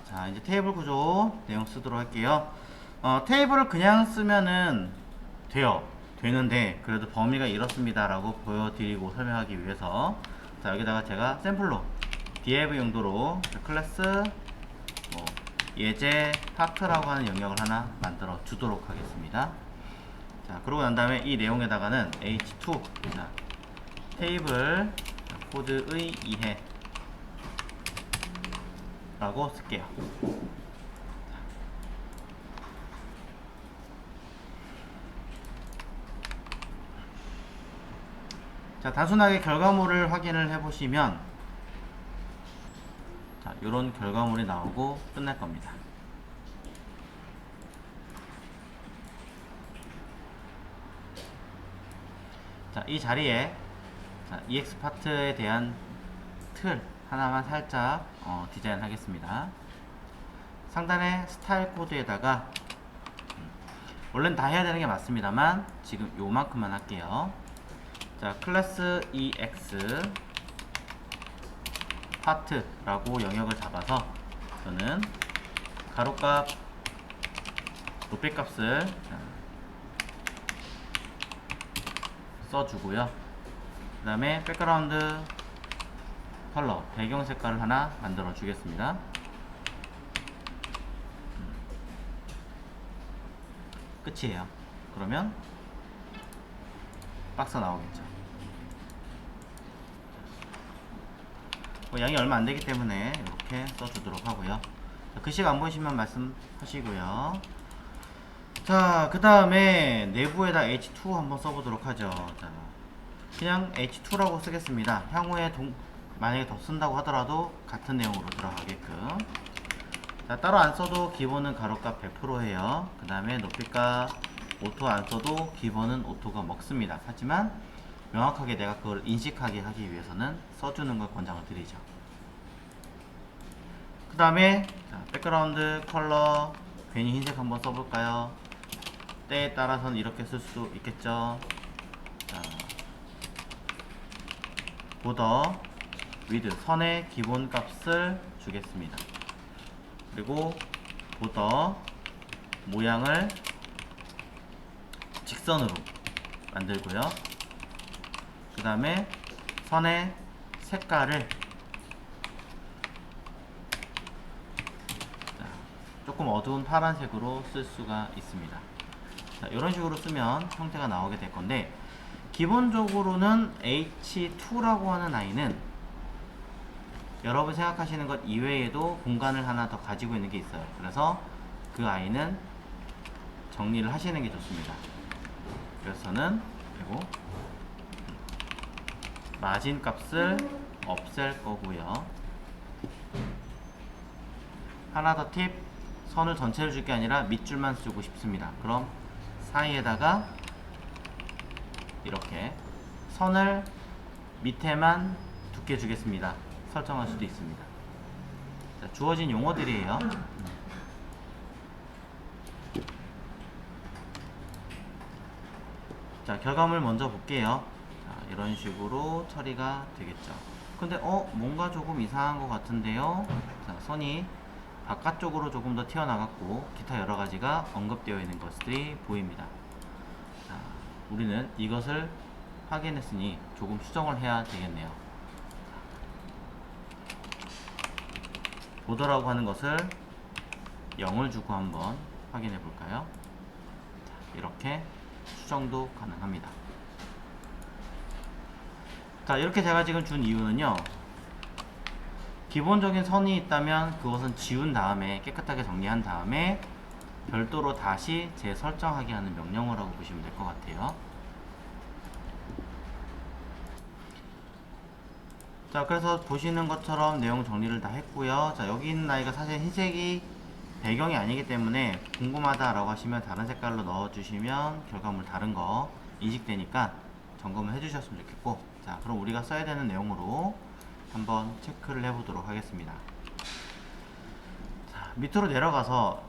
자, 이제 테이블 구조 내용 쓰도록 할게요. 테이블을 그냥 쓰면은 되는데, 그래도 범위가 이렇습니다 라고 보여드리고 설명하기 위해서, 자, 여기다가 제가 샘플로 div 용도로 클래스 뭐 예제 파트라고 하는 영역을 하나 만들어 주도록 하겠습니다. 자, 그러고 난 다음에 이 내용에다가는 h2, 자, 테이블 코드의 이해 라고 쓸게요. 자, 단순하게 결과물을 확인을 해보시면, 자, 이런 결과물이 나오고 끝날 겁니다. 자, 이 자리에 자, EX 파트에 대한 틀 하나만 살짝 디자인 하겠습니다. 상단의 스타일 코드에다가 원래는 다 해야 되는 게 맞습니다만 지금 요만큼만 할게요. 자, 클래스 EX 파트라고 영역을 잡아서 저는 가로값 높이값을 써주고요. 그 다음에 백그라운드 컬러 배경 색깔을 하나 만들어 주겠습니다. 끝이에요. 그러면 박스 나오겠죠. 양이 얼마 안 되기 때문에 이렇게 써주도록 하고요. 글씨가 안 보이시면 말씀하시고요. 자, 그 다음에 내부에다 h2 한번 써보도록 하죠. 자, 그냥 h2라고 쓰겠습니다. 향후에 만약에 더 쓴다고 하더라도 같은 내용으로 들어가게끔. 자, 따로 안 써도 기본은 가로값 100%예요. 그 다음에 높이값 오토 안 써도 기본은 오토가 먹습니다. 하지만 명확하게 내가 그걸 인식하게 하기 위해서는 써주는 걸 권장을 드리죠. 그 다음에 백그라운드 컬러 괜히 흰색 한번 써볼까요? 때에 따라서는 이렇게 쓸 수 있겠죠. 자, 보더 위드 선의 기본 값을 주겠습니다. 그리고 보더 모양을 직선으로 만들고요. 그 다음에 선의 색깔을 조금 어두운 파란색으로 쓸 수가 있습니다. 자, 이런 식으로 쓰면 형태가 나오게 될 건데, 기본적으로는 H2라고 하는 아이는 여러분 생각하시는 것 이외에도 공간을 하나 더 가지고 있는 게 있어요. 그래서 그 아이는 정리를 하시는 게 좋습니다. 그래서 저는 그리고 마진 값을 없앨 거고요. 하나 더 팁, 선을 전체를 줄 게 아니라 밑줄만 쓰고 싶습니다. 그럼 사이에다가 이렇게 선을 밑에만 두께 주겠습니다. 설정할 수도 있습니다. 자, 주어진 용어들이에요. 자, 결과물 먼저 볼게요. 자, 이런 식으로 처리가 되겠죠. 근데 뭔가 조금 이상한 것 같은데요. 자, 선이 바깥쪽으로 조금 더 튀어나갔고 기타 여러가지가 언급되어 있는 것들이 보입니다. 자, 우리는 이것을 확인했으니 조금 수정을 해야 되겠네요. 보더라고 하는 것을 0을 주고 한번 확인해 볼까요? 자, 이렇게 수정도 가능합니다. 자, 이렇게 제가 지금 준 이유는요, 기본적인 선이 있다면 그것은 지운 다음에 깨끗하게 정리한 다음에 별도로 다시 재설정하게 하는 명령어라고 보시면 될 것 같아요. 자, 그래서 보시는 것처럼 내용 정리를 다 했고요. 자, 여기 있는 아이가 사실 흰색이 배경이 아니기 때문에 궁금하다 라고 하시면 다른 색깔로 넣어주시면 결과물 다른 거 인식되니까 점검을 해주셨으면 좋겠고, 자, 그럼 우리가 써야 되는 내용으로 한번 체크를 해보도록 하겠습니다. 자, 밑으로 내려가서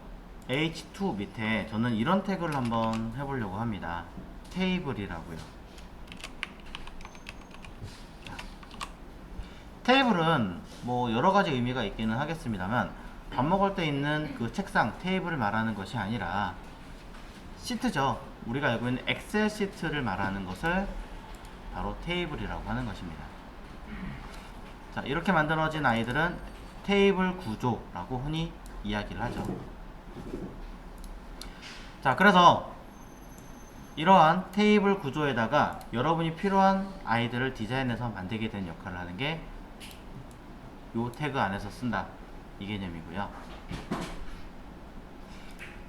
H2 밑에 저는 이런 태그를 한번 해보려고 합니다. 테이블이라고요. 테이블은 뭐 여러가지 의미가 있기는 하겠습니다만, 밥 먹을 때 있는 그 책상, 테이블을 말하는 것이 아니라 시트죠. 우리가 알고 있는 엑셀 시트를 말하는 것을 바로 테이블이라고 하는 것입니다. 자, 이렇게 만들어진 아이들은 테이블 구조라고 흔히 이야기를 하죠. 자, 그래서 이러한 테이블 구조에다가 여러분이 필요한 아이들을 디자인해서 만들게 된 역할을 하는 게 요 태그 안에서 쓴다, 이 개념이고요.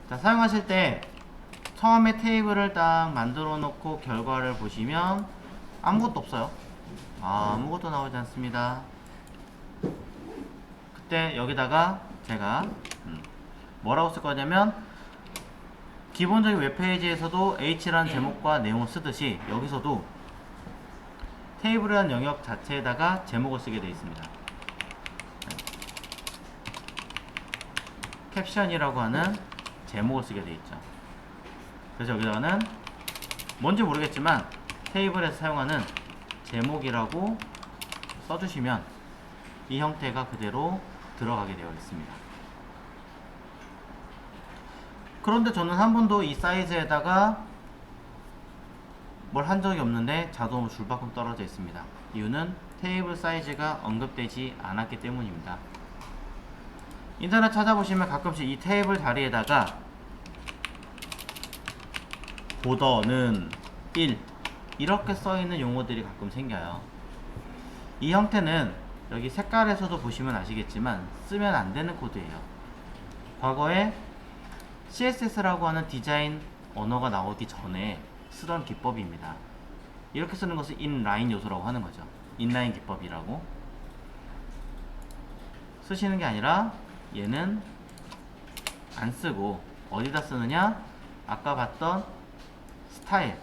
자, 사용하실 때 처음에 테이블을 딱 만들어 놓고 결과를 보시면 아무것도 없어요. 아무것도 나오지 않습니다. 그때 여기다가 제가 뭐라고 쓸 거냐면, 기본적인 웹페이지에서도 H라는 제목과 내용을 쓰듯이 여기서도 테이블이라는 영역 자체에다가 제목을 쓰게 되어 있습니다. 캡션이라고 하는 제목을 쓰게 되어 있죠. 그래서 여기다가는 뭔지 모르겠지만 테이블에서 사용하는 제목이라고 써주시면 이 형태가 그대로 들어가게 되어 있습니다. 그런데 저는 한 번도 이 사이즈에다가 뭘 한 적이 없는데 자동으로 줄만큼 떨어져 있습니다. 이유는 테이블 사이즈가 언급되지 않았기 때문입니다. 인터넷 찾아보시면 가끔씩 이 테이블 다리에다가 보더는 1 이렇게 써있는 용어들이 가끔 생겨요. 이 형태는 여기 색깔에서도 보시면 아시겠지만 쓰면 안 되는 코드예요. 과거에 CSS라고 하는 디자인 언어가 나오기 전에 쓰던 기법입니다. 이렇게 쓰는 것을 인라인 요소라고 하는 거죠. 인라인 기법이라고 쓰시는 게 아니라 얘는 안 쓰고 어디다 쓰느냐, 아까 봤던 스타일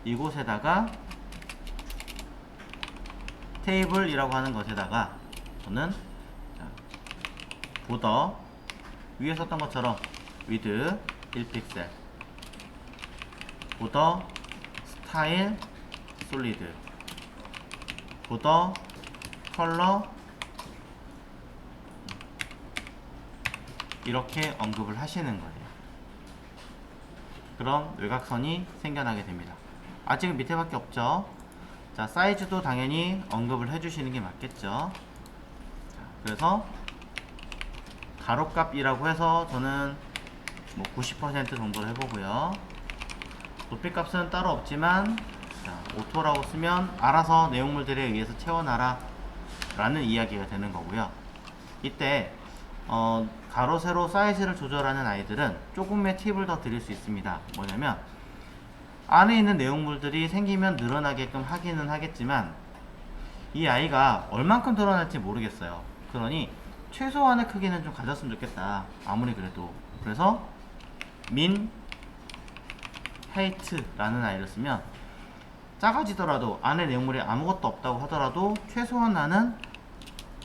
이곳에다가 테이블이라고 하는 것에다가 저는 보더 위에 썼던 것처럼 위드 1픽셀, 보더 스타일 솔리드, 보더 컬러 이렇게 언급을 하시는 거예요. 그럼 외곽선이 생겨나게 됩니다. 아직은 밑에밖에 없죠. 자, 사이즈도 당연히 언급을 해주시는 게 맞겠죠. 자, 그래서 가로값이라고 해서 저는 뭐 90% 정도로 해보고요. 높이값은 따로 없지만 자, 오토라고 쓰면 알아서 내용물들에 의해서 채워놔라 라는 이야기가 되는 거고요. 이때 가로 세로 사이즈를 조절하는 아이들은 조금의 팁을 더 드릴 수 있습니다. 뭐냐면 안에 있는 내용물들이 생기면 늘어나게끔 하기는 하겠지만 이 아이가 얼만큼 늘어날지 모르겠어요. 그러니 최소한의 크기는 좀 가졌으면 좋겠다, 아무리 그래도. 그래서 min height라는 아이를 쓰면 작아지더라도 안에 내용물이 아무것도 없다고 하더라도 최소한 나는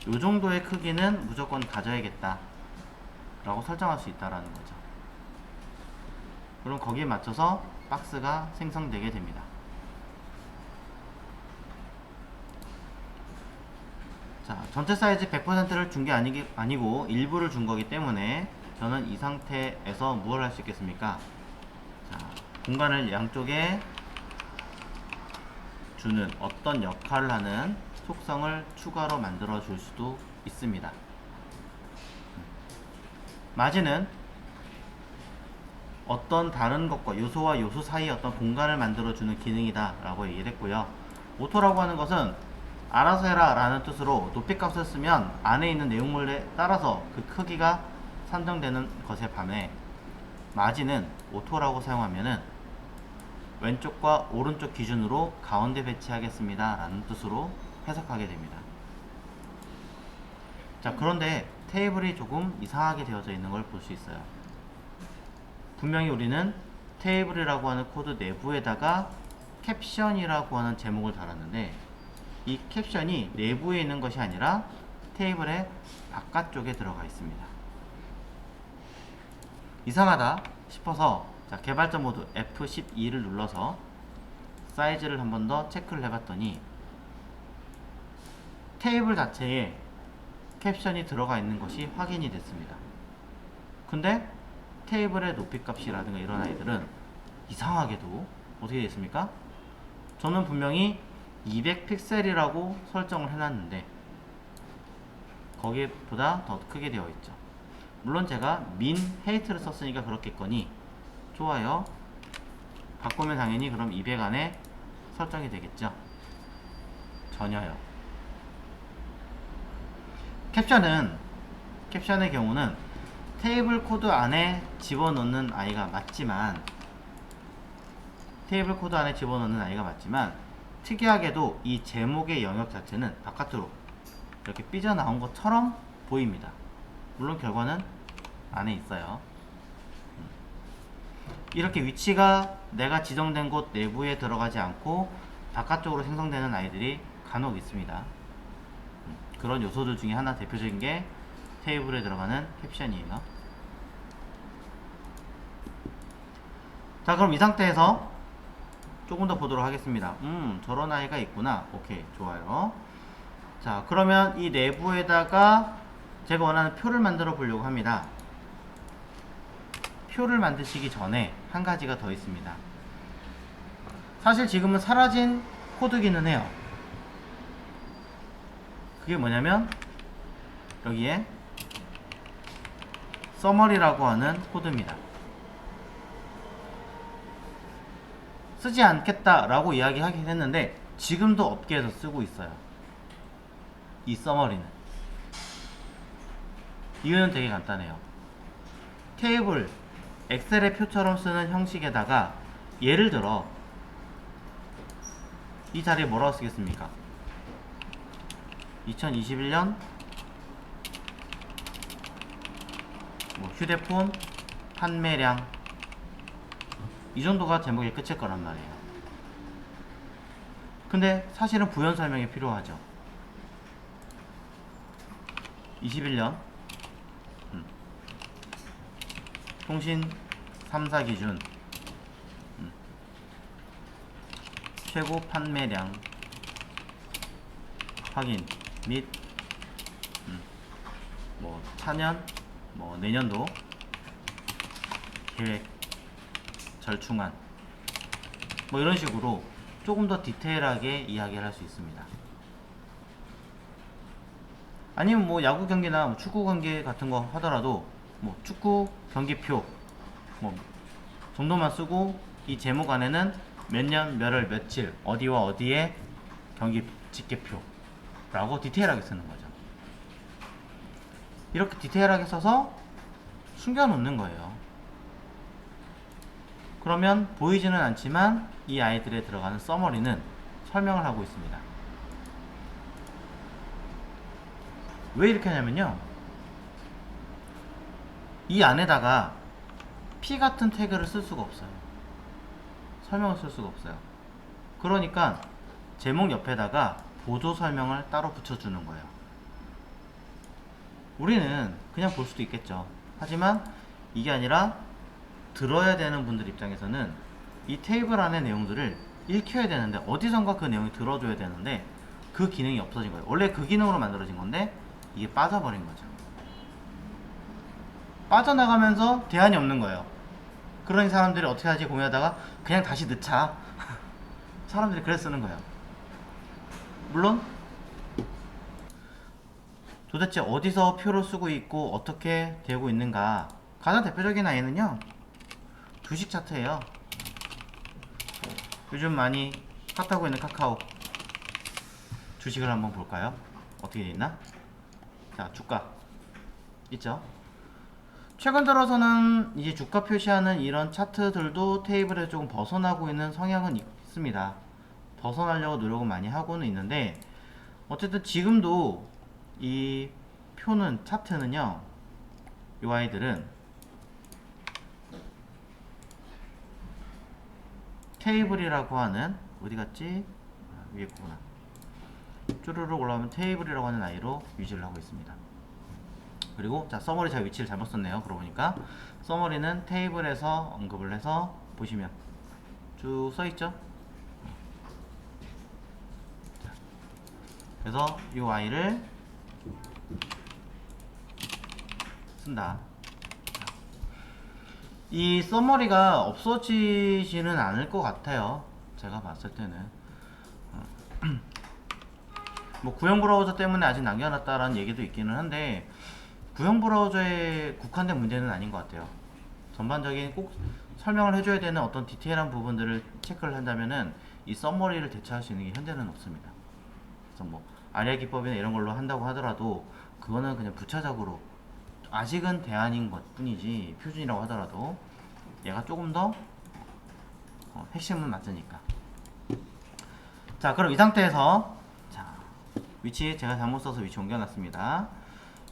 요 정도의 크기는 무조건 가져야겠다 라고 설정할 수 있다라는 거죠. 그럼 거기에 맞춰서 박스가 생성되게 됩니다. 자, 전체 사이즈 100%를 준 게 아니고 일부를 준 거기 때문에 저는 이 상태에서 무엇을 할 수 있겠습니까? 자, 공간을 양쪽에 주는 어떤 역할을 하는 속성을 추가로 만들어 줄 수도 있습니다. 마진은 어떤 다른 것과 요소와 요소 사이에 어떤 공간을 만들어 주는 기능이다 라고 얘기를 했고요. 오토라고 하는 것은 알아서 해라 라는 뜻으로 높이값을 쓰면 안에 있는 내용물에 따라서 그 크기가 산정되는 것에 반해 마진은 오토라고 사용하면은 왼쪽과 오른쪽 기준으로 가운데 배치하겠습니다 라는 뜻으로 해석하게 됩니다. 자, 그런데 테이블이 조금 이상하게 되어져 있는 걸 볼 수 있어요. 분명히 우리는 테이블이라고 하는 코드 내부에다가 캡션이라고 하는 제목을 달았는데 이 캡션이 내부에 있는 것이 아니라 테이블의 바깥쪽에 들어가 있습니다. 이상하다 싶어서 자, 개발자 모드 F12를 눌러서 사이즈를 한 번 더 체크를 해봤더니 테이블 자체에 캡션이 들어가 있는 것이 확인이 됐습니다. 근데 테이블의 높이 값이라든가 이런 아이들은 이상하게도 어떻게 됐습니까? 저는 분명히 200픽셀이라고 설정을 해놨는데 거기보다 더 크게 되어 있죠. 물론 제가 min height를 썼으니까 그렇겠거니 좋아요. 바꾸면 당연히 그럼 200 안에 설정이 되겠죠. 전혀요. 캡션의 경우는 테이블 코드 안에 집어넣는 아이가 맞지만 특이하게도 이 제목의 영역 자체는 바깥으로 이렇게 삐져나온 것처럼 보입니다. 물론 결과는 안에 있어요. 이렇게 위치가 내가 지정된 곳 내부에 들어가지 않고 바깥쪽으로 생성되는 아이들이 간혹 있습니다. 그런 요소들 중에 하나 대표적인 게 테이블에 들어가는 캡션이에요. 자, 그럼 이 상태에서 조금 더 보도록 하겠습니다. 저런 아이가 있구나. 오케이, 좋아요. 자, 그러면 이 내부에다가 제가 원하는 표를 만들어 보려고 합니다. 표를 만드시기 전에 한 가지가 더 있습니다. 사실 지금은 사라진 코드기는 해요. 그게 뭐냐면 여기에 서머리라고 하는 코드입니다. 쓰지 않겠다라고 이야기하긴 했는데 지금도 업계에서 쓰고 있어요. 이 서머리는. 이유는 되게 간단해요. 테이블, 엑셀의 표처럼 쓰는 형식에다가 예를 들어 이 자리에 뭐라고 쓰겠습니까? 2021년 휴대폰 판매량, 이 정도가 제목의 끝일 거란 말이에요. 근데 사실은 부연 설명이 필요하죠. 21년 통신 3사 기준 최고 판매량 확인 및 차년 내년도 계획 절충안 이런 식으로 조금 더 디테일하게 이야기를 할 수 있습니다. 아니면 야구 경기나 축구 경기 같은 거 하더라도 축구 경기표 정도만 쓰고 이 제목 안에는 몇 년 몇월 며칠 어디와 어디에 경기 집계표 라고 디테일하게 쓰는 거죠. 이렇게 디테일하게 써서 숨겨 놓는 거예요. 그러면 보이지는 않지만 이 아이들에 들어가는 서머리는 설명을 하고 있습니다. 왜 이렇게 하냐면요, 이 안에다가 P 같은 태그를 쓸 수가 없어요. 설명을 쓸 수가 없어요. 그러니까 제목 옆에다가 보조 설명을 따로 붙여주는 거예요. 우리는 그냥 볼 수도 있겠죠. 하지만 이게 아니라 들어야 되는 분들 입장에서는 이 테이블 안의 내용들을 읽혀야 되는데 어디선가 그 내용이 들어줘야 되는데 그 기능이 없어진 거예요. 원래 그 기능으로 만들어진 건데 이게 빠져버린 거죠. 빠져나가면서 대안이 없는 거예요. 그러니 사람들이 어떻게 하지 고민하다가 그냥 다시 넣자. 사람들이 그래 쓰는 거예요. 물론 도대체 어디서 표를 쓰고 있고 어떻게 되고 있는가, 가장 대표적인 아이는요 주식 차트예요. 요즘 많이 핫하고 있는 카카오 주식을 한번 볼까요? 어떻게 되어있나? 자, 주가 있죠? 최근 들어서는 이제 주가 표시하는 이런 차트들도 테이블에 조금 벗어나고 있는 성향은 있습니다. 벗어나려고 노력은 많이 하고는 있는데 어쨌든 지금도 이 표는, 차트는요, 이 아이들은 테이블이라고 하는, 어디 갔지? 위에 있구나. 쭈르륵 올라오면 테이블이라고 하는 아이로 유지를 하고 있습니다. 그리고 자, 서머리 제가 위치를 잘못 썼네요. 그러고 보니까 서머리는 테이블에서 언급을 해서 보시면 쭉 써있죠. 그래서 이 아이를 쓴다. 이 써머리가 없어지지는 않을 것 같아요. 제가 봤을 때는 뭐 구형 브라우저 때문에 아직 남겨놨다라는 얘기도 있기는 한데 구형 브라우저에 국한된 문제는 아닌 것 같아요. 전반적인 꼭 설명을 해줘야 되는 어떤 디테일한 부분들을 체크를 한다면은 이 써머리를 대체할 수 있는 게 현재는 없습니다. 그래서 뭐 아리아 기법이나 이런 걸로 한다고 하더라도 그거는 그냥 부차적으로 아직은 대안인 것 뿐이지, 표준이라고 하더라도 얘가 조금 더 핵심은 맞으니까. 자, 그럼 이 상태에서 자, 위치 제가 잘못 써서 위치 옮겨놨습니다.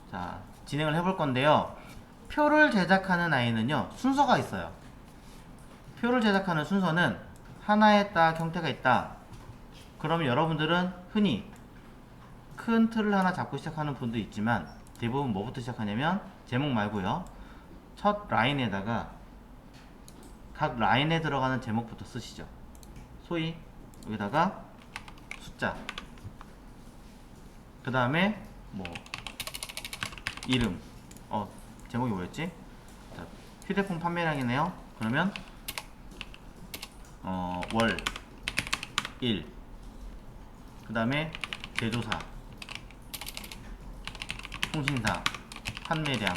자, 진행을 해볼 건데요. 표를 제작하는 아이는요, 순서가 있어요. 표를 제작하는 순서는 하나의 딱 형태가 있다. 그러면 여러분들은 흔히 큰 틀을 하나 잡고 시작하는 분도 있지만 대부분 뭐부터 시작하냐면 제목 말고요, 첫 라인에다가 각 라인에 들어가는 제목부터 쓰시죠. 소위 여기다가 숫자, 그 다음에 뭐 이름, 제목이 뭐였지? 자, 휴대폰 판매량이네요. 그러면 월 1, 그 다음에 제조사, 통신사, 판매량,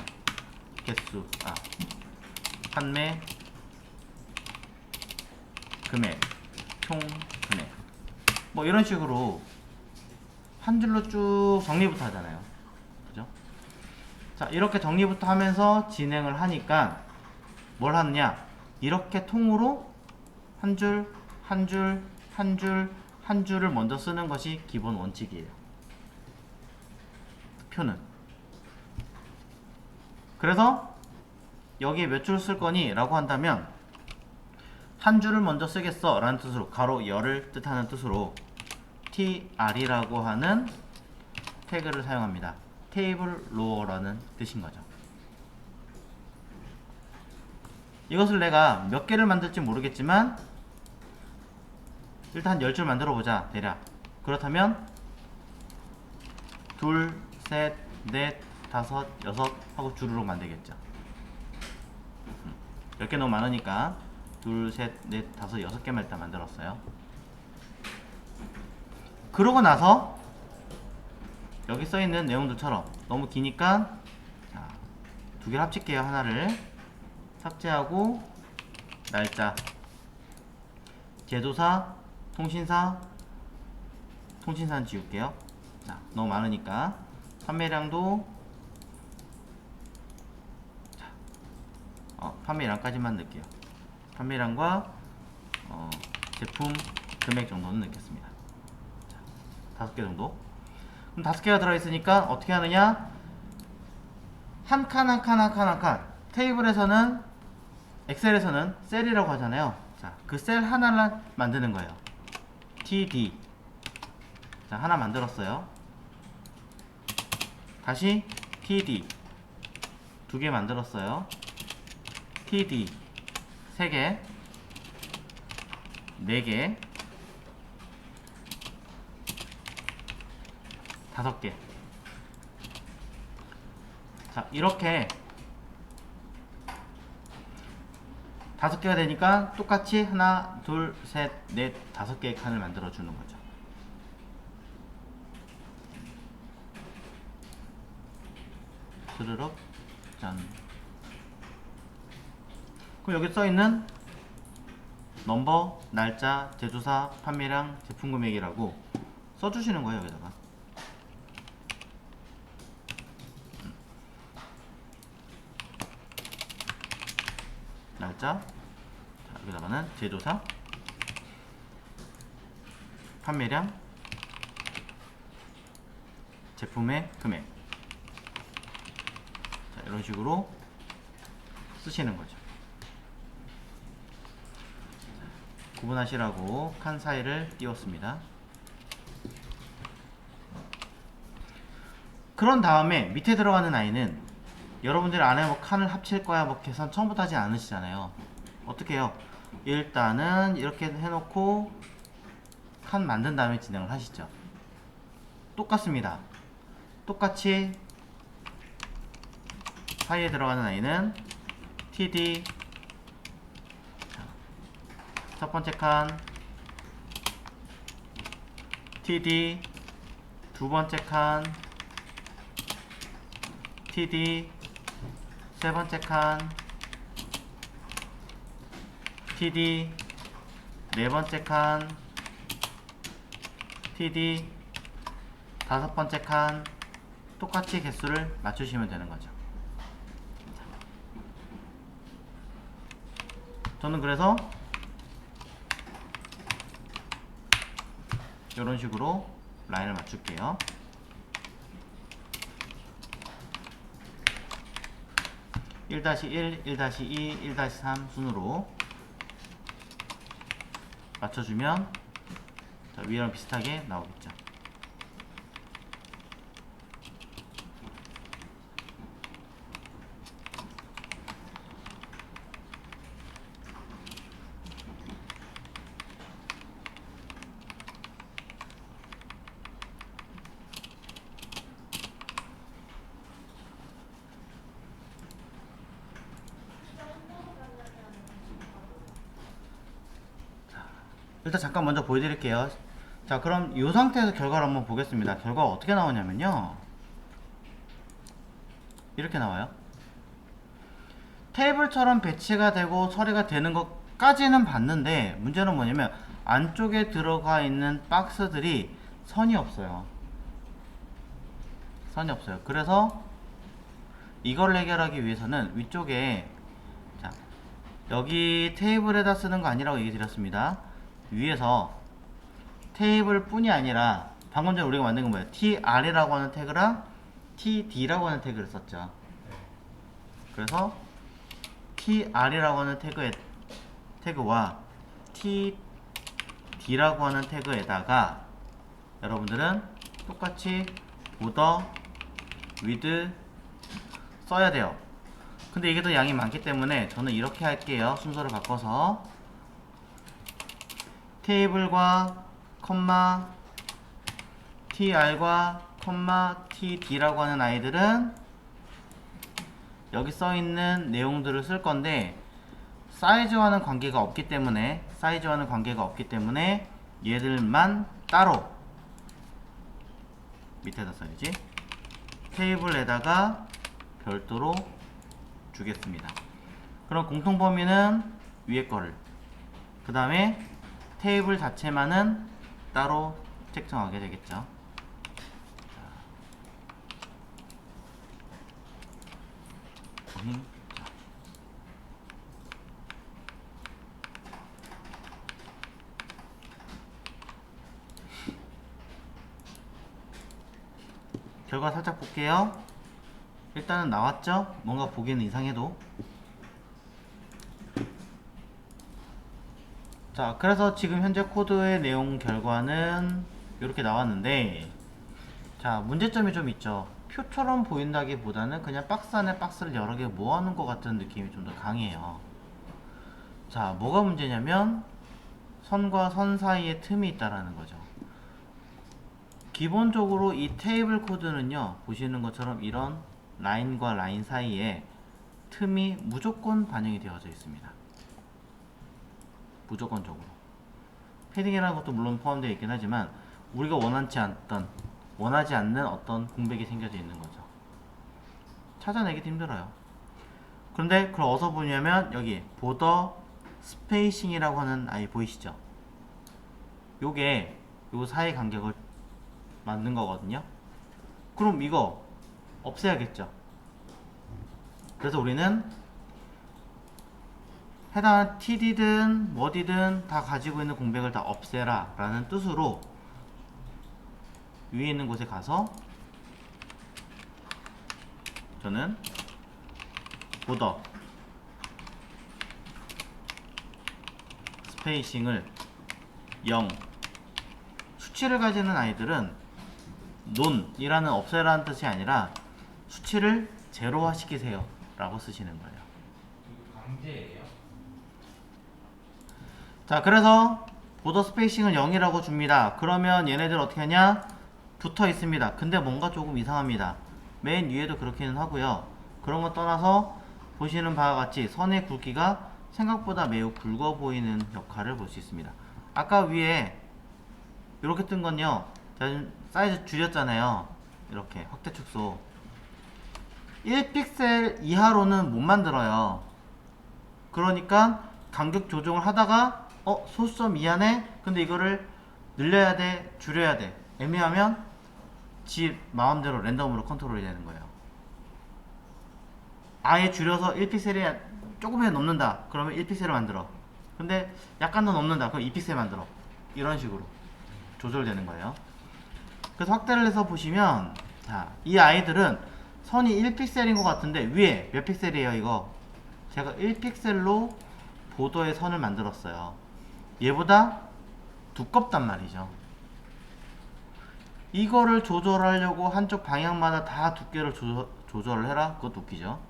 개수, 판매 금액, 총 금액, 뭐 이런 식으로 한 줄로 쭉 정리부터 하잖아요. 그죠? 자, 이렇게 정리부터 하면서 진행을 하니까 뭘 하느냐, 이렇게 통으로 한 줄, 한 줄, 한 줄, 한 줄을 먼저 쓰는 것이 기본 원칙이에요. 표는. 그래서 여기에 몇 줄 쓸 거니? 라고 한다면 한 줄을 먼저 쓰겠어 라는 뜻으로, 가로 열을 뜻하는 뜻으로 tr이라고 하는 태그를 사용합니다. 테이블 로어라는 뜻인 거죠. 이것을 내가 몇 개를 만들지 모르겠지만 일단 10줄 만들어 보자, 대략. 그렇다면 둘, 셋, 넷, 다섯, 여섯 하고 주르륵 만들겠죠. 10개 너무 많으니까 둘, 셋, 넷, 다섯, 6개만 일단 만들었어요. 그러고 나서 여기 써있는 내용들처럼 너무 기니까 자, 두 개를 합칠게요. 하나를 삭제하고 날짜, 제조사, 통신사는 지울게요. 자, 너무 많으니까 판매량도 판매량까지만 넣을게요. 판매량과 제품 금액 정도는 넣겠습니다. 자, 5개 정도. 그럼 5개가 들어있으니까 어떻게 하느냐, 한 칸 한 칸 한 칸 한 칸, 테이블에서는, 엑셀에서는 셀이라고 하잖아요. 자, 그 셀 하나를 만드는 거예요. td. 자, 하나 만들었어요. 다시 td 2개 만들었어요. td 3개, 4개, 5개. 자, 이렇게 5개가 되니까 똑같이 하나, 둘, 셋, 넷, 5개의 칸을 만들어 주는 거죠. 스르륵 짠. 그럼 여기 써있는 넘버, 날짜, 제조사, 판매량, 제품 금액이라고 써주시는 거예요. 여기다가 날짜, 자, 여기다가는 제조사, 판매량, 제품의 금액. 자, 이런 식으로 쓰시는 거죠. 구분하시라고 칸 사이를 띄웠습니다. 그런 다음에 밑에 들어가는 아이는 여러분들 안에 뭐 칸을 합칠 거야 뭐 계산 처음부터 하지 않으시잖아요. 어떻게 해요? 일단은 이렇게 해놓고 칸 만든 다음에 진행을 하시죠. 똑같습니다. 똑같이 사이에 들어가는 아이는 td 첫 번째 칸, td 두 번째 칸, td 세 번째 칸, td 네 번째 칸, td 다섯 번째 칸. 똑같이 개수를 맞추시면 되는 거죠. 저는 그래서 이런 식으로 라인을 맞출게요. (1-1), (1-2), (1-3) 순으로 맞춰주면 자, 위랑 비슷하게 나오겠죠. 일단 잠깐 먼저 보여드릴게요. 자, 그럼 이 상태에서 결과를 한번 보겠습니다. 결과가 어떻게 나오냐면요, 이렇게 나와요. 테이블처럼 배치가 되고 처리가 되는 것까지는 봤는데, 문제는 뭐냐면 안쪽에 들어가 있는 박스들이 선이 없어요. 선이 없어요. 그래서 이걸 해결하기 위해서는 위쪽에, 자, 여기 테이블에다 쓰는 거 아니라고 얘기 드렸습니다. 위에서 테이블 뿐이 아니라 방금 전에 우리가 만든 건 뭐예요? tr이라고 하는 태그랑 td라고 하는 태그를 썼죠. 그래서 tr이라고 하는 태그와 td라고 하는 태그에다가 여러분들은 똑같이 border, width 써야 돼요. 근데 이게 더 양이 많기 때문에 저는 이렇게 할게요. 순서를 바꿔서 테이블과 컴마 tr과 컴마 td라고 하는 아이들은 여기 써있는 내용들을 쓸 건데, 사이즈와는 관계가 없기 때문에 얘들만 따로 밑에다 써야지. 테이블에다가 별도로 주겠습니다. 그럼 공통범위는 위에 거를, 그 다음에 테이블 자체만은 따로 책정하게 되겠죠. 결과 살짝 볼게요. 일단은 나왔죠? 뭔가 보기에는 이상해도. 자, 그래서 지금 현재 코드의 내용 결과는 이렇게 나왔는데, 자, 문제점이 좀 있죠. 표처럼 보인다기보다는 그냥 박스 안에 박스를 여러 개 모아놓은 것 같은 느낌이 좀 더 강해요. 자, 뭐가 문제냐면 선과 선 사이에 틈이 있다라는 거죠. 기본적으로 이 테이블 코드는요, 보시는 것처럼 이런 라인과 라인 사이에 틈이 무조건 반영이 되어져 있습니다. 무조건적으로. 패딩이라는 것도 물론 포함되어 있긴 하지만 우리가 원하지 않는 어떤 공백이 생겨져 있는 거죠. 찾아내기도 힘들어요. 그런데 그걸 어디서 보냐면 여기 보더 스페이싱이라고 하는 아이 보이시죠? 요게 요 사이 간격을 만든 거거든요. 그럼 이거 없애야겠죠. 그래서 우리는 해당 td든 뭐디든 다 가지고 있는 공백을 다 없애라 라는 뜻으로 위에 있는 곳에 가서 저는 보더 스페이싱을 0, 수치를 가지는 아이들은 논이라는 없애라는 뜻이 아니라 수치를 제로화 시키세요 라고 쓰시는 거예요. 강제예요? 자, 그래서 보더 스페이싱은 0이라고 줍니다. 그러면 얘네들 어떻게 하냐? 붙어 있습니다. 근데 뭔가 조금 이상합니다. 맨 위에도 그렇게는 하고요. 그런 거 떠나서 보시는 바와 같이 선의 굵기가 생각보다 매우 굵어 보이는 역할을 볼 수 있습니다. 아까 위에 이렇게 뜬 건요, 제가 좀 사이즈 줄였잖아요. 이렇게 확대 축소 1픽셀 이하로는 못 만들어요. 그러니까 간격 조정을 하다가 소수점 이하네? 근데 이거를 늘려야 돼, 줄여야 돼, 애매하면 지 마음대로 랜덤으로 컨트롤이 되는 거예요. 아예 줄여서 1픽셀이 조금이라도 넘는다 그러면 1픽셀을 만들어. 근데 약간 더 넘는다 그럼 2픽셀 만들어. 이런 식으로 조절되는 거예요. 그래서 확대를 해서 보시면, 자, 이 아이들은 선이 1픽셀인 것 같은데 위에 몇 픽셀이에요? 이거 제가 1픽셀로 보더의 선을 만들었어요. 얘보다 두껍단 말이죠. 이거를 조절하려고 한쪽 방향마다 다 두께를 조절을 해라? 그것도 웃기죠.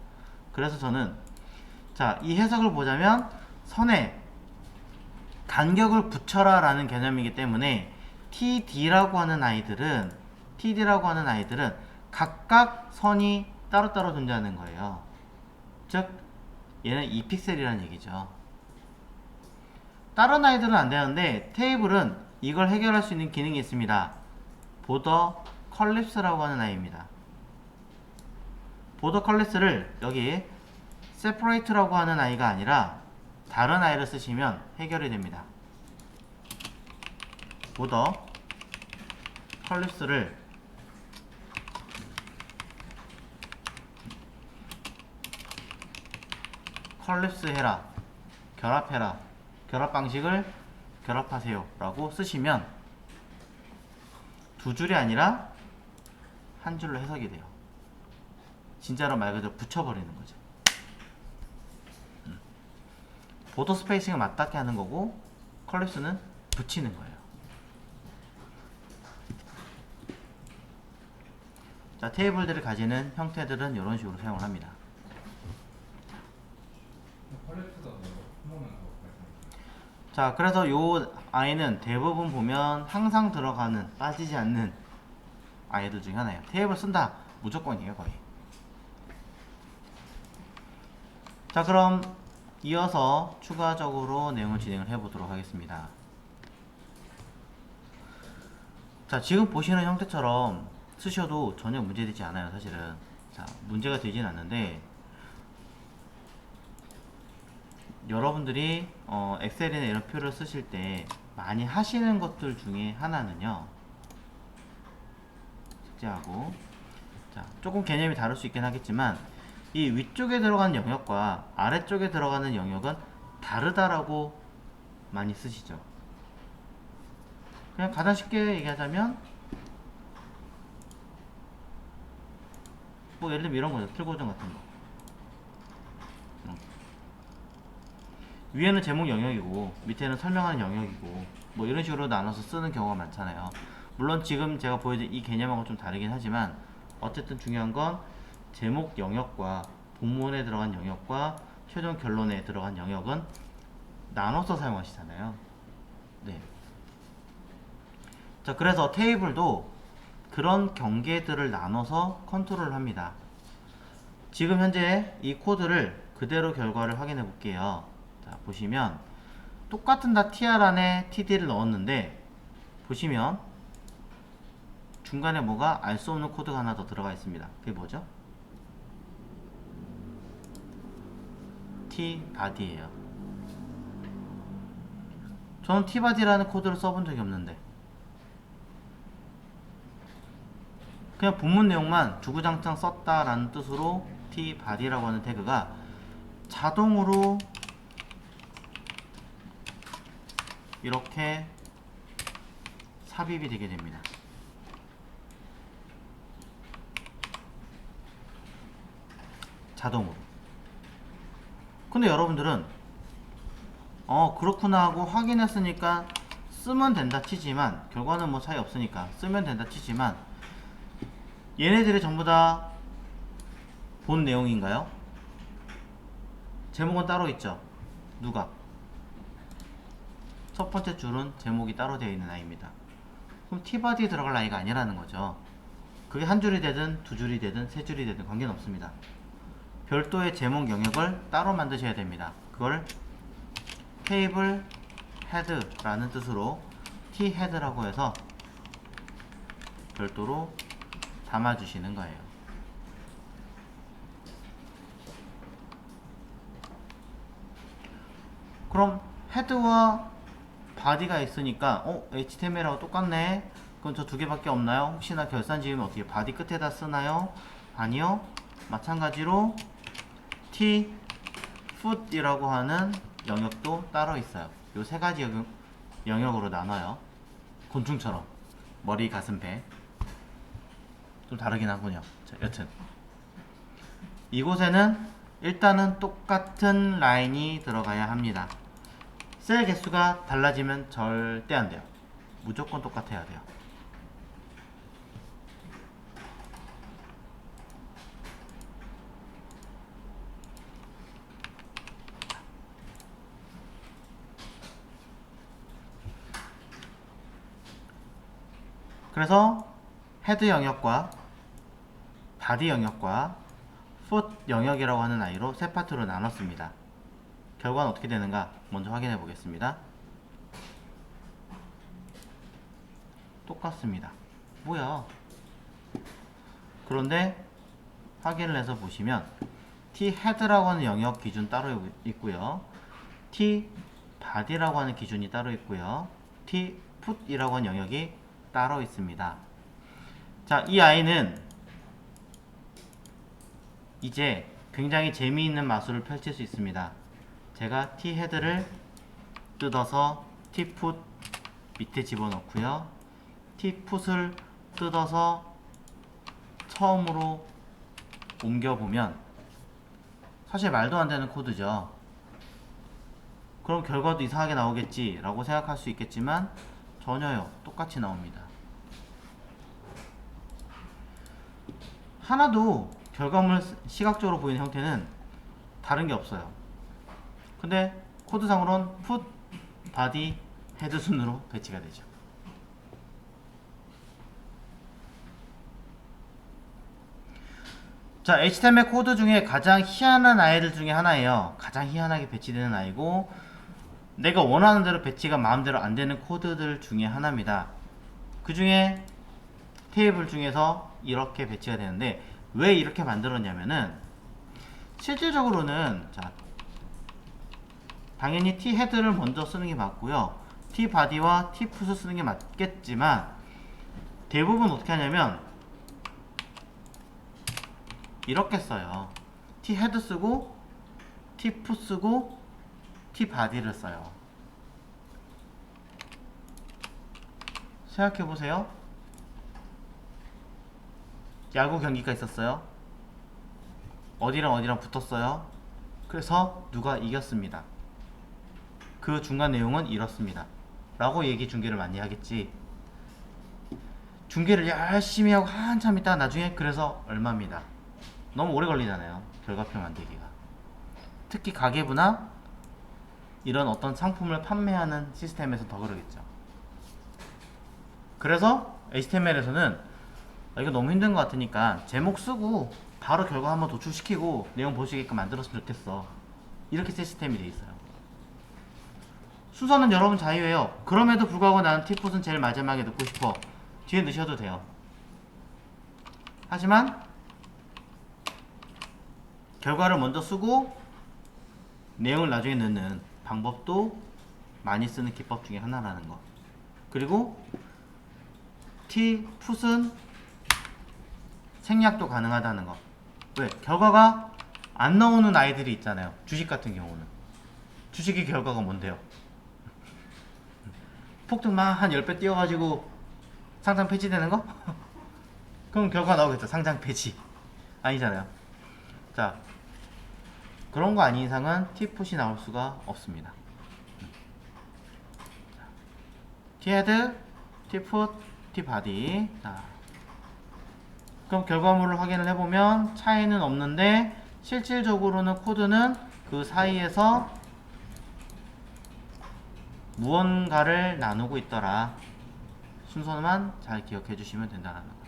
그래서 저는, 자, 이 해석을 보자면 선에 간격을 붙여라 라는 개념이기 때문에 TD라고 하는 아이들은 각각 선이 따로따로 존재하는 거예요. 즉 얘는 2픽셀이라는 얘기죠. 다른 아이들은 안 되는데 테이블은 이걸 해결할 수 있는 기능이 있습니다. 보더 컬립스라고 하는 아이입니다. 보더 컬립스를 여기 separate라고 하는 아이가 아니라 다른 아이를 쓰시면 해결이 됩니다. 보더 컬립스를 컬립스 해라, 결합해라, 결합 방식을 결합하세요 라고 쓰시면 두 줄이 아니라 한 줄로 해석이 돼요. 진짜로 말 그대로 붙여버리는 거죠. 보더 스페이싱을 맞닿게 하는 거고 컬립스는 붙이는 거예요. 자, 테이블들이 가지는 형태들은 이런 식으로 사용을 합니다. 퀄리티가 뭐한 번만 더 말씀해주세요. 자, 그래서 요 아이는 대부분 보면 항상 들어가는, 빠지지 않는 아이들 중에 하나예요. 테이블 쓴다 무조건이에요, 거의. 자, 그럼 이어서 추가적으로 내용을 진행을 해보도록 하겠습니다. 자, 지금 보시는 형태처럼 쓰셔도 전혀 문제되지 않아요, 사실은. 자, 문제가 되진 않는데 여러분들이 엑셀이나 이런 표를 쓰실 때 많이 하시는 것들 중에 하나는요, 숙제하고, 자, 조금 개념이 다를 수 있긴 하겠지만 이 위쪽에 들어가는 영역과 아래쪽에 들어가는 영역은 다르다라고 많이 쓰시죠. 그냥 가장 쉽게 얘기하자면 뭐 예를 들면 이런 거죠. 틀고정 같은 거. 위에는 제목 영역이고 밑에는 설명하는 영역이고 뭐 이런 식으로 나눠서 쓰는 경우가 많잖아요. 물론 지금 제가 보여드린 이 개념하고 좀 다르긴 하지만 어쨌든 중요한 건 제목 영역과 본문에 들어간 영역과 최종 결론에 들어간 영역은 나눠서 사용하시잖아요. 네. 자, 그래서 테이블도 그런 경계들을 나눠서 컨트롤을 합니다. 지금 현재 이 코드를 그대로 결과를 확인해 볼게요. 자, 보시면 똑같은 다 tr 안에 td를 넣었는데 보시면 중간에 뭐가 알 수 없는 코드가 하나 더 들어가 있습니다. 그게 뭐죠? tbody예요. 저는 tbody라는 코드를 써본 적이 없는데 그냥 본문 내용만 주구장창 썼다라는 뜻으로 tbody라고 하는 태그가 자동으로 이렇게 삽입이 되게 됩니다. 자동으로. 근데 여러분들은 그렇구나 하고 확인했으니까 쓰면 된다 치지만, 결과는 뭐 차이 없으니까 쓰면 된다 치지만, 얘네들이 전부 다 본 내용인가요? 제목은 따로 있죠. 누가? 첫 번째 줄은 제목이 따로 되어 있는 아이입니다. 그럼 tbody에 들어갈 아이가 아니라는 거죠. 그게 한 줄이 되든 두 줄이 되든 세 줄이 되든 관계는 없습니다. 별도의 제목 영역을 따로 만드셔야 됩니다. 그걸 테이블 헤드라는 뜻으로 T-헤드라고 해서 별도로 담아주시는 거예요. 그럼 헤드와 바디가 있으니까 HTML하고 똑같네. 그럼 저 두 개밖에 없나요? 혹시나 결산 지으면 어떻게 바디 끝에다 쓰나요? 아니요. 마찬가지로 T, foot이라고 하는 영역도 따로 있어요. 요 세 가지 영역으로 나눠요. 곤충처럼 머리, 가슴, 배. 좀 다르긴 하군요. 자, 여튼 이곳에는 일단은 똑같은 라인이 들어가야 합니다. 셀 개수가 달라지면 절대 안 돼요. 무조건 똑같아야 돼요. 그래서 헤드 영역과 바디 영역과 풋 영역이라고 하는 아이로 세 파트로 나눴습니다. 결과는 어떻게 되는가 먼저 확인해 보겠습니다. 똑같습니다. 뭐야? 그런데 확인을 해서 보시면 T 헤드라고 하는 영역 기준 따로 있고요. T 바디라고 하는 기준이 따로 있고요. T 풋이라고 하는 영역이 따로 있습니다. 자, 이 아이는 이제 굉장히 재미있는 마술을 펼칠 수 있습니다. 제가 T 헤드를 뜯어서 T 풋 밑에 집어넣고요. T 풋을 뜯어서 처음으로 옮겨보면 사실 말도 안 되는 코드죠. 그럼 결과도 이상하게 나오겠지 라고 생각할 수 있겠지만 전혀요. 똑같이 나옵니다. 하나도 결과물 시각적으로 보이는 형태는 다른 게 없어요. 근데 코드상으로는 풋, 바디, 헤드 순으로 배치가 되죠. 자, HTML 코드 중에 가장 희한한 아이들 중에 하나예요. 가장 희한하게 배치되는 아이고 내가 원하는 대로 배치가 마음대로 안 되는 코드들 중에 하나입니다. 그 중에 테이블 중에서 이렇게 배치가 되는데 왜 이렇게 만들었냐면은 실질적으로는 자, 당연히 T 헤드를 먼저 쓰는 게 맞고요. T 바디와 T 풋을 쓰는 게 맞겠지만 대부분 어떻게 하냐면 이렇게 써요. T 헤드 쓰고 T 풋 쓰고 T 바디를 써요. 생각해보세요. 야구 경기가 있었어요. 어디랑 어디랑 붙었어요. 그래서 누가 이겼습니다. 그 중간 내용은 이렇습니다. 라고 얘기 중계를 많이 하겠지. 중계를 열심히 하고 한참 있다가 나중에 그래서 얼마입니다. 너무 오래 걸리잖아요. 결과표 만들기가. 특히 가계부나 이런 어떤 상품을 판매하는 시스템에서 더 그러겠죠. 그래서 HTML에서는 이거 너무 힘든 것 같으니까 제목 쓰고 바로 결과 한번 도출시키고 내용 보시게끔 만들었으면 좋겠어. 이렇게 시스템이 돼 있어요. 순서는 여러분 자유예요. 그럼에도 불구하고 나는 T풋은 제일 마지막에 넣고 싶어. 뒤에 넣으셔도 돼요. 하지만 결과를 먼저 쓰고 내용을 나중에 넣는 방법도 많이 쓰는 기법 중에 하나라는 거. 그리고 T풋은 생략도 가능하다는 거. 왜? 결과가 안 나오는 아이들이 있잖아요. 주식 같은 경우는. 주식의 결과가 뭔데요? 폭등만 한 10배 뛰어가지고 상장 폐지되는 거? 그럼 결과 나오겠죠. 상장 폐지. 아니잖아요. 자, 그런 거 아닌 이상은 T풋이 나올 수가 없습니다. T헤드, T풋, T바디. 자, 그럼 결과물을 확인을 해보면 차이는 없는데 실질적으로는 코드는 그 사이에서 무언가를 나누고 있더라. 순서만 잘 기억해 주시면 된다는 거.